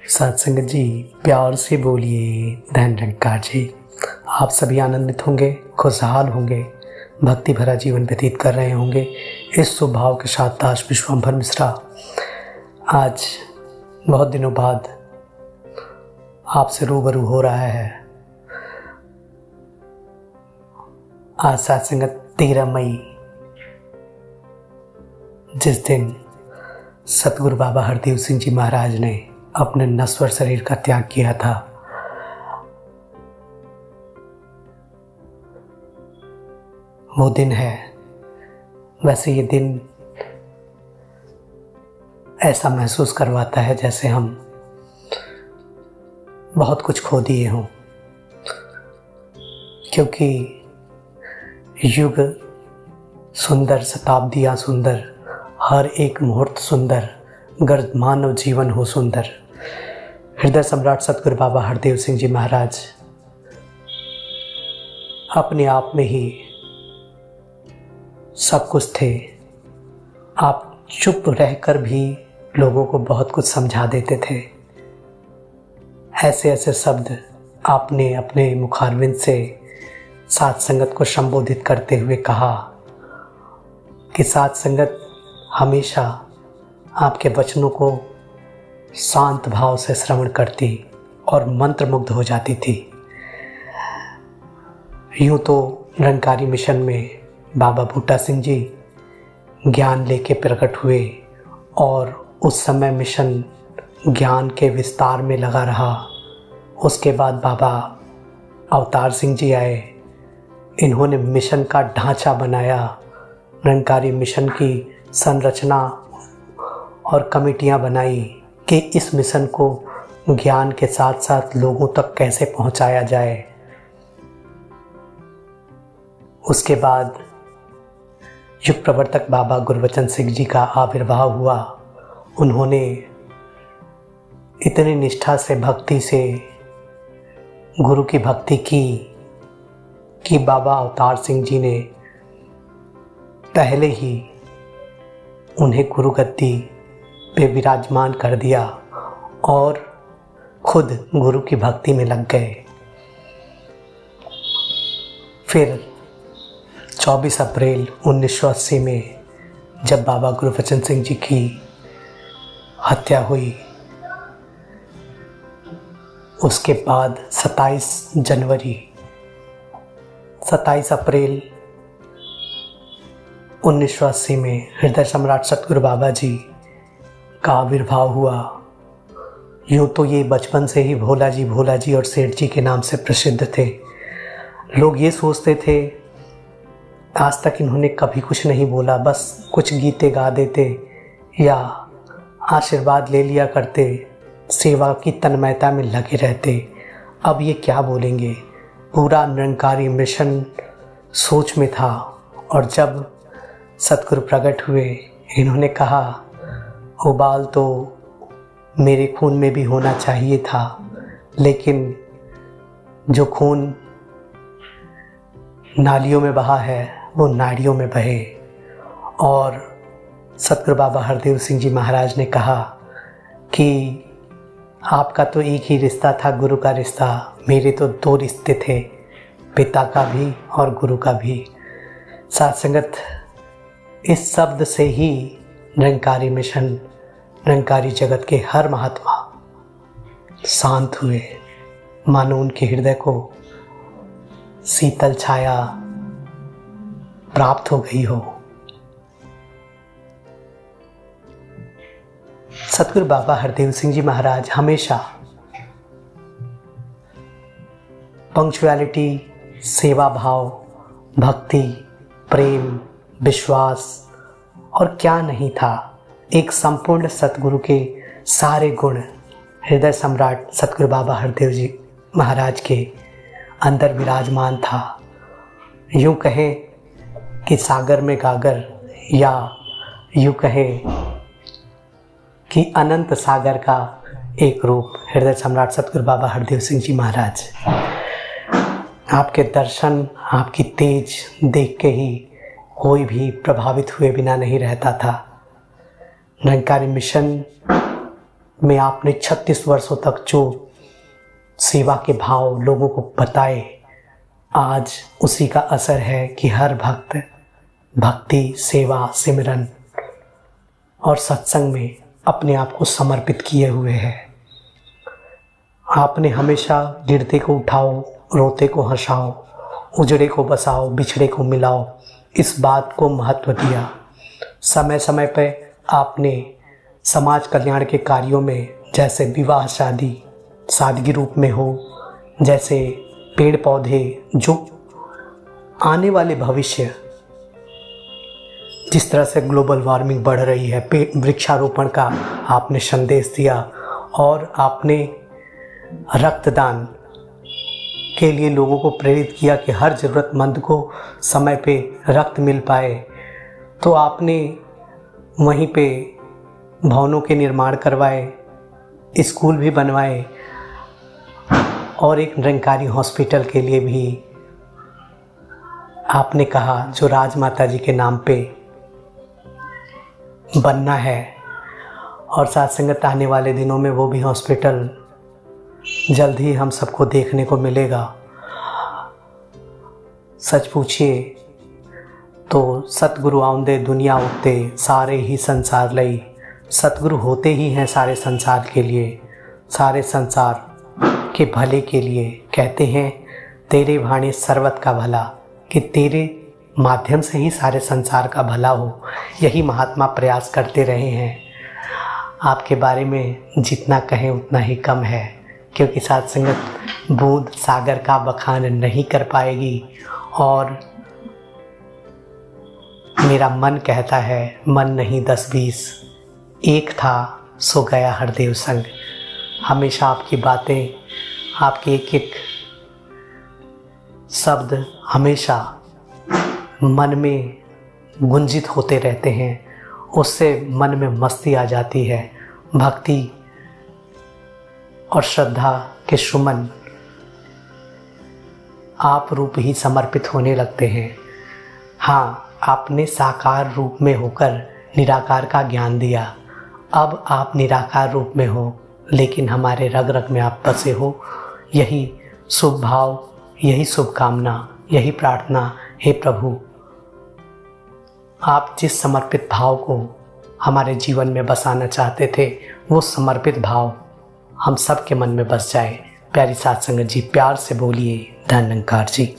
सत्संग जी, प्यार से बोलिए धन निरंकार जी। आप सभी आनंदित होंगे, खुशहाल होंगे, भक्ति भरा जीवन व्यतीत कर रहे होंगे। इस शुभ भाव के साथ दास विश्वंभर मिश्रा आज बहुत दिनों बाद आपसे रूबरू हो रहा है। आज सत्संग 13 मई, जिस दिन सतगुरु बाबा हरदेव सिंह जी महाराज ने अपने नश्वर शरीर का त्याग किया था। वो दिन है। वैसे ये दिन ऐसा महसूस करवाता है जैसे हम बहुत कुछ खो दिए हों, क्योंकि युग सुंदर, शताब्दियाँ सुंदर, हर एक मुहूर्त सुंदर, गर्द मानव जीवन हो सुंदर। हृदय सम्राट सतगुरु बाबा हरदेव सिंह जी महाराज अपने आप में ही सब कुछ थे। आप चुप रहकर भी लोगों को बहुत कुछ समझा देते थे। ऐसे ऐसे शब्द आपने अपने मुखारविंद से साथ संगत को संबोधित करते हुए कहा कि साथ संगत हमेशा आपके वचनों को शांत भाव से श्रवण करती और मंत्रमुग्ध हो जाती थी। यूँ तो निरंकारी मिशन में बाबा बूटा सिंह जी ज्ञान लेके प्रकट हुए और उस समय मिशन ज्ञान के विस्तार में लगा रहा। उसके बाद बाबा अवतार सिंह जी आए। इन्होंने मिशन का ढांचा बनाया, निरंकारी मिशन की संरचना और कमेटियां बनाई कि इस मिशन को ज्ञान के साथ साथ लोगों तक कैसे पहुंचाया जाए। उसके बाद युग प्रवर्तक बाबा गुरबचन सिंह जी का आविर्भाव हुआ। उन्होंने इतनी निष्ठा से, भक्ति से गुरु की भक्ति की कि बाबा अवतार सिंह जी ने पहले ही उन्हें गुरु गद्दी पे विराजमान कर दिया और खुद गुरु की भक्ति में लग गए। फिर 24 अप्रैल 1980 में जब बाबा गुरबचन सिंह जी की हत्या हुई, उसके बाद 27 अप्रैल 1980 में हृदय सम्राट सतगुरु बाबा जी का आविर्भाव हुआ। यूँ तो ये बचपन से ही भोला जी और सेठ जी के नाम से प्रसिद्ध थे। लोग ये सोचते थे आज तक इन्होंने कभी कुछ नहीं बोला, बस कुछ गीते गा देते या आशीर्वाद ले लिया करते, सेवा की तन्मयता में लगे रहते। अब ये क्या बोलेंगे। पूरा निरंकारी मिशन सोच में था। और जब सतगुरु प्रकट हुए, इन्होंने कहा उबाल तो मेरे खून में भी होना चाहिए था, लेकिन जो खून नालियों में बहा है वो नाड़ियों में बहे। और सतगुरु बाबा हरदेव सिंह जी महाराज ने कहा कि आपका तो एक ही रिश्ता था, गुरु का रिश्ता। मेरे तो 2 रिश्ते थे, पिता का भी और गुरु का भी। साथ संगत, इस शब्द से ही निरंकारी मिशन, निरंकारी जगत के हर महात्मा शांत हुए, मानो उनके हृदय को शीतल छाया प्राप्त हो गई हो। सतगुरु बाबा हरदेव सिंह जी महाराज हमेशा पंक्चुअलिटी, सेवा भाव, भक्ति, प्रेम, विश्वास और क्या नहीं था, एक संपूर्ण सतगुरु के सारे गुण हृदय सम्राट सतगुरु बाबा हरदेव जी महाराज के अंदर विराजमान था। यूँ कहें कि सागर में गागर, या यूँ कहें कि अनंत सागर का एक रूप हृदय सम्राट सतगुरु बाबा हरदेव सिंह जी महाराज। आपके दर्शन, आपकी तेज देख के ही कोई भी प्रभावित हुए बिना नहीं रहता था। निरंकारी मिशन में आपने 36 वर्षों तक जो सेवा के भाव लोगों को बताए, आज उसी का असर है कि हर भक्त भक्ति, सेवा, सिमरन और सत्संग में अपने आप को समर्पित किए हुए है। आपने हमेशा गिरते को उठाओ, रोते को हंसाओ, उजड़े को बसाओ, बिछड़े को मिलाओ, इस बात को महत्व दिया। समय समय पर आपने समाज कल्याण के कार्यों में, जैसे विवाह शादी सादगी रूप में हो, जैसे पेड़ पौधे, जो आने वाले भविष्य, जिस तरह से ग्लोबल वार्मिंग बढ़ रही है, वृक्षारोपण का आपने संदेश दिया और आपने रक्तदान के लिए लोगों को प्रेरित किया कि हर ज़रूरतमंद को समय पे रक्त मिल पाए। तो आपने वहीं पे भवनों के निर्माण करवाए, स्कूल भी बनवाए और एक निरंकारी हॉस्पिटल के लिए भी आपने कहा जो राजमाता जी के नाम पे बनना है। और साथ संगत आने वाले दिनों में वो भी हॉस्पिटल जल्द ही हम सबको देखने को मिलेगा। सच पूछिए तो सतगुरु आउंदे दुनिया उत्ते सारे ही संसार लई। सतगुरु होते ही हैं सारे संसार के लिए, सारे संसार के भले के लिए। कहते हैं तेरे भाणे सर्वत का भला, कि तेरे माध्यम से ही सारे संसार का भला हो। यही महात्मा प्रयास करते रहे हैं। आपके बारे में जितना कहें उतना ही कम है, क्योंकि साथ संगत बूंद सागर का बखान नहीं कर पाएगी। और मेरा मन कहता है, मन नहीं 10-20, एक था सो गया हरदेव संग। हमेशा आपकी बातें, आपके एक एक शब्द हमेशा मन में गुंजित होते रहते हैं। उससे मन में मस्ती आ जाती है। भक्ति और श्रद्धा के सुमन आप रूप ही समर्पित होने लगते हैं। हाँ, आपने साकार रूप में होकर निराकार का ज्ञान दिया। अब आप निराकार रूप में हो, लेकिन हमारे रग रग में आप बसे हो। यही शुभ भाव, यही शुभकामना, यही प्रार्थना। हे प्रभु, आप जिस समर्पित भाव को हमारे जीवन में बसाना चाहते थे, वो समर्पित भाव हम सब के मन में बस जाए। प्यारी साथ संगत जी, प्यार से बोलिए धन निरंकार जी।